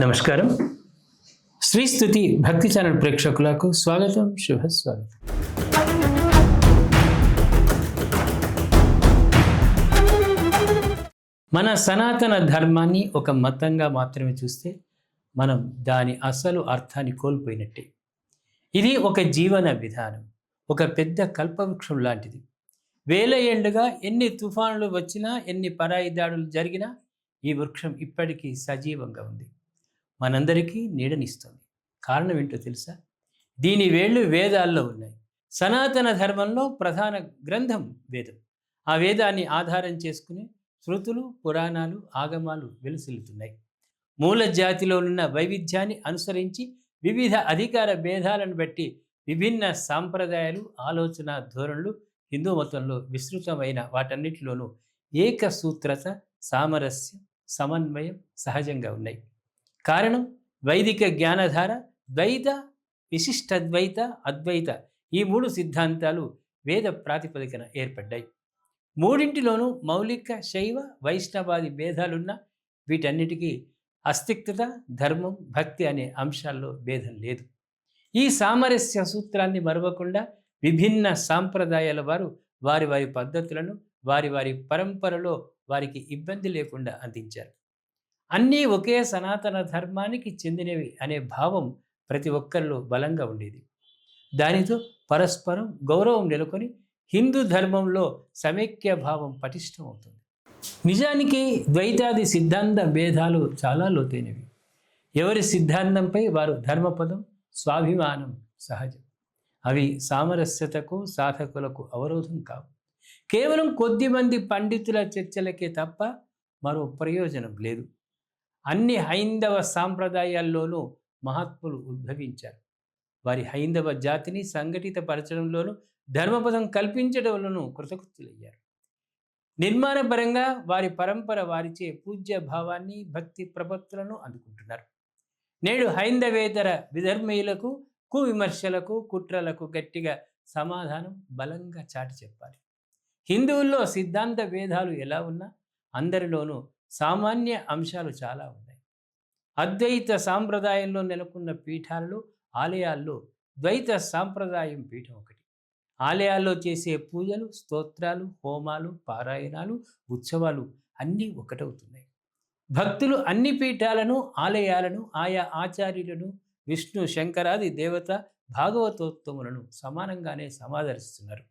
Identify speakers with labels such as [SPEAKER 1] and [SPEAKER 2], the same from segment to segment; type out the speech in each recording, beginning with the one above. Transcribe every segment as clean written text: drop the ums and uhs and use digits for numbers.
[SPEAKER 1] నమస్కారం. శ్రీ స్తుతి భక్తి ఛానల్ ప్రేక్షకులకు స్వాగతం, శుభస్వాగతం. మన సనాతన ధర్మాన్ని ఒక మతంగా మాత్రమే చూస్తే మనం దాని అసలు అర్థాన్ని కోల్పోయినట్టే. ఇది ఒక జీవన విధానం, ఒక పెద్ద కల్పవృక్షం లాంటిది. వేల ఏళ్లుగా ఎన్ని తుఫానులు వచ్చినా, ఎన్ని పరాయి దాడులు జరిగినా ఈ వృక్షం ఇప్పటికీ సజీవంగా ఉంది, మనందరికీ నీడనిస్తుంది. కారణం ఏంటో తెలుసా? దీని వేళ్ళు వేదాల్లో ఉన్నాయి. సనాతన ధర్మంలో ప్రధాన గ్రంథం వేదం. ఆ వేదాన్ని ఆధారం చేసుకుని శృతులు, పురాణాలు, ఆగమాలు వెలుసిల్లుతున్నాయి. మూల జాతిలో ఉన్న వైవిధ్యాన్ని అనుసరించి వివిధ అధికార భేదాలను బట్టి విభిన్న సాంప్రదాయాలు, ఆలోచన ధోరణులు హిందూ మతంలో విస్తృతమైన వాటన్నిటిలోనూ ఏకసూత్రత, సామరస్యం, సమన్వయం సహజంగా ఉన్నాయి. కారణం వైదిక జ్ఞానధార, ద్వైత, విశిష్టద్వైత, అద్వైత ఈ మూడు సిద్ధాంతాలు వేద ప్రాతిపదికన ఏర్పడ్డాయి. మూడింటిలోనూ మౌలిక శైవ వైష్ణవాది భేదాలున్న వీటన్నిటికీ అస్తిక్తత, ధర్మం, భక్తి అనే అంశాల్లో భేదం లేదు. ఈ సామరస్య సూత్రాన్ని మరవకుండా విభిన్న సాంప్రదాయాల వారు వారి వారి పద్ధతులను వారి వారి పరంపరలో వారికి ఇబ్బంది లేకుండా అందించారు. అన్నీ ఒకే సనాతన ధర్మానికి చెందినవి అనే భావం ప్రతి ఒక్కరిలో బలంగా ఉండేది. దానితో పరస్పరం గౌరవం నెలకొని హిందూ ధర్మంలో సమైక్య భావం పటిష్టమవుతుంది. నిజానికి ద్వైతాది సిద్ధాంత భేదాలు చాలా లోతైనవి. ఎవరి సిద్ధాంతంపై వారు ధర్మపదం, స్వాభిమానం సహజం. అవి సామరస్యతకు, సాధకులకు అవరోధం కావు. కేవలం కొద్దిమంది పండితుల చర్చలకే తప్ప మరో ప్రయోజనం లేదు. అన్ని హైందవ సాంప్రదాయాల్లోనూ మహాత్ములు ఉద్భవించారు. వారి హైందవ జాతిని సంఘటితపరచడంలోనూ, ధర్మపదం కల్పించడంలోనూ కృతకృత్యులయ్యారు. నిర్మాణపరంగా వారి పరంపర వారిచే పూజ్య భావాన్ని, భక్తి ప్రపత్తులను అందుకుంటున్నారు. నేడు హైందవేతర విధర్మీయులకు, కువిమర్శలకు, కుట్రలకు గట్టిగా సమాధానం బలంగా చాటి చెప్పాలి. హిందువుల్లో సిద్ధాంత భేదాలు ఎలా ఉన్నా అందరిలోనూ సామాన్య అంశాలు చాలా ఉన్నాయి. అద్వైత సాంప్రదాయంలో నెలకొన్న పీఠాలలో, ఆలయాల్లో ద్వైత సాంప్రదాయం పీఠం ఒకటి. ఆలయాల్లో చేసే పూజలు, స్తోత్రాలు, హోమాలు, పారాయణాలు, ఉత్సవాలు అన్నీ ఒకటవుతున్నాయి. భక్తులు అన్ని పీఠాలను, ఆలయాలను, ఆయా ఆచార్యులను, విష్ణు, శంకరాది దేవత భాగవతోత్తములను సమానంగానే సమాదరిస్తున్నారు.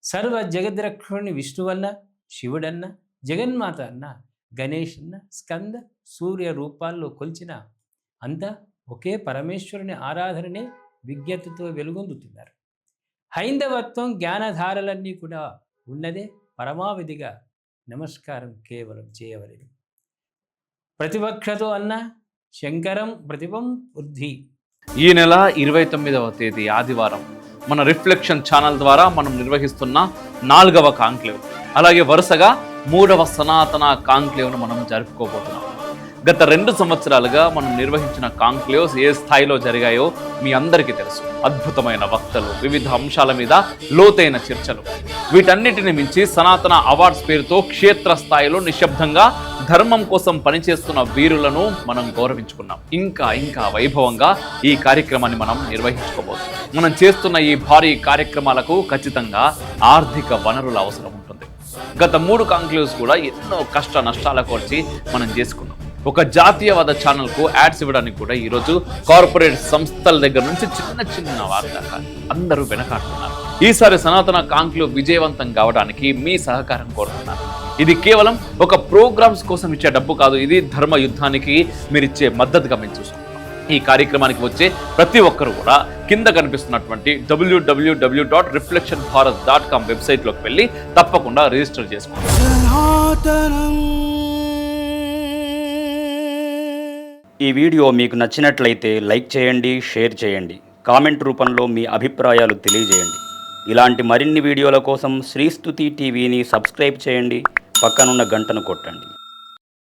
[SPEAKER 1] సర్వ జగద్రక్షుని విష్ణువన్న, శివుడన్న, జగన్మాత అన్న, గణేష్ అన్న, స్కంద, సూర్య రూపాల్లో కొలిచిన అంతా ఒకే పరమేశ్వరుని ఆరాధననే విజ్ఞతతో వెలుగొందుతున్నారు. హైందవత్వం జ్ఞానధారలన్నీ కూడా ఉన్నదే పరమావిధిగా నమస్కారం కేవలం చేయవలేదు. ప్రతిపక్షతో అన్న శంకరం ప్రతిపం బుద్ధి.
[SPEAKER 2] ఈ నెల 29వ తేదీ ఆదివారం మన రిఫ్లెక్షన్ ఛానల్ ద్వారా మనం నిర్వహిస్తున్న 4వ కాంక్లేవ్, అలాగే వరుసగా 3వ సనాతన కాంక్లేవ్ను మనం జరుపుకోబోతున్నాం. గత 2 సంవత్సరాలుగా మనం నిర్వహించిన కాంక్లేవ్స్ ఏ స్థాయిలో జరిగాయో మీ అందరికీ తెలుసు. అద్భుతమైన వక్తలు, వివిధ అంశాల మీద లోతైన చర్చలు, వీటన్నిటిని మించి సనాతన అవార్డ్స్ పేరుతో క్షేత్ర స్థాయిలో నిశ్శబ్దంగా ధర్మం కోసం పనిచేస్తున్న వీరులను మనం గౌరవించుకున్నాం. ఇంకా వైభవంగా ఈ కార్యక్రమాన్ని మనం నిర్వహించుకోబోతున్నాం. మనం చేస్తున్న ఈ భారీ కార్యక్రమాలకు ఖచ్చితంగా ఆర్థిక వనరుల అవసరం ఉంటుంది. గత 3 కాంక్లేవ్స్ కూడా ఎన్నో కష్ట నష్టాలకు వచ్చి మనం చేసుకున్నాం. ఒక జాతీయవాద ఛానల్కు యాడ్స్ ఇవ్వడానికి కూడా ఈరోజు కార్పొరేట్ సంస్థల దగ్గర నుంచి చిన్న వార్త అందరూ వెనకాడుతున్నారు. ఈసారి సనాతన కాంక్లేవ్ విజయవంతం కావడానికి మీ సహకారం కోరుతున్నారు. ఇది కేవలం ఒక ప్రోగ్రామ్స్ కోసం ఇచ్చే డబ్బు కాదు, ఇది ధర్మ యుద్ధానికి మీరిచ్చే మద్దతుగా మేము చూసుకుంటాం. ఈ కార్యక్రమానికి వచ్చే ప్రతి ఒక్కరు కూడా కింద కనిపిస్తున్నటువంటి www.reflectionbharat.com వెబ్సైట్లోకి వెళ్ళి తప్పకుండా రిజిస్టర్ చేసుకోండి.
[SPEAKER 3] ఈ వీడియో మీకు నచ్చినట్లయితే లైక్ చేయండి, షేర్ చేయండి, కామెంట్ రూపంలో మీ అభిప్రాయాలు తెలియజేయండి. ఇలాంటి మరిన్ని వీడియోల కోసం శ్రీ స్తుతి టీవీని సబ్స్క్రైబ్ చేయండి, పక్కనున్న గంటను కొట్టండి.